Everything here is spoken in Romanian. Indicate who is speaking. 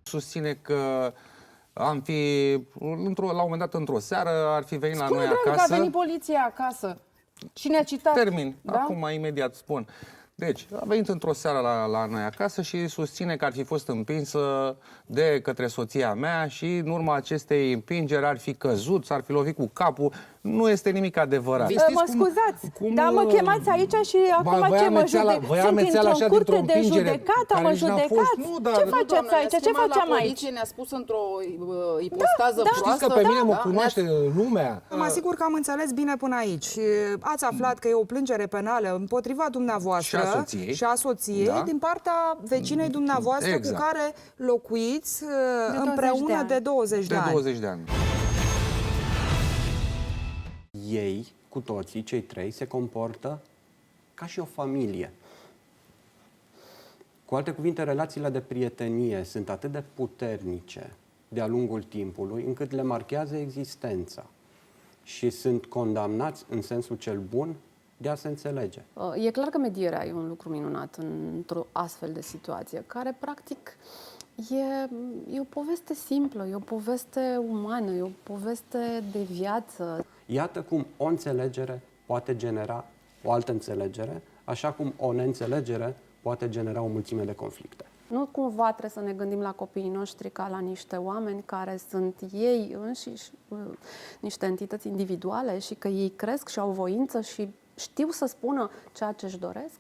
Speaker 1: Susține că am fi, la un moment dat, într-o seară, ar fi venit la noi
Speaker 2: Spune, dragă,
Speaker 1: acasă.
Speaker 2: că a venit poliția acasă. Cine a citat?
Speaker 1: Termin.
Speaker 2: Da?
Speaker 1: Acum, imediat spun. Deci, a venit într-o seară la noi acasă și susține că ar fi fost împinsă de către soția mea și în urma acestei împingeri ar fi căzut, s-ar fi lovit cu capul. Nu este nimic adevărat.
Speaker 2: Mă scuzați, dar mă chemați aici și acum ce mă judec? Sunt într-o curte de judecată, mă judecați? Ce faceți aici? Ce facem aici?
Speaker 3: Ne-a spus într-o ipostază proastă.
Speaker 4: Știți că pe mine mă cunoaște lumea.
Speaker 5: Mă asigur că am înțeles bine până aici. Ați aflat că e o plângere penală împotriva dumneavoastră și a soției din partea vecinei dumneavoastră cu care locuiți împreună de 20 de ani.
Speaker 1: De 20 de ani.
Speaker 6: Ei, cu toții, cei trei, se comportă ca și o familie. Cu alte cuvinte, relațiile de prietenie sunt atât de puternice de-a lungul timpului, încât le marchează existența și sunt condamnați, în sensul cel bun, de a se înțelege.
Speaker 7: E clar că medierea e un lucru minunat într-o astfel de situație, care, practic, e o poveste simplă, e o poveste umană, e o poveste de viață.
Speaker 6: Iată cum o înțelegere poate genera o altă înțelegere, așa cum o neînțelegere poate genera o mulțime de conflicte.
Speaker 7: Nu cumva trebuie să ne gândim la copiii noștri ca la niște oameni care sunt ei înșiși, niște entități individuale și că ei cresc și au voință și știu să spună ceea ce își doresc?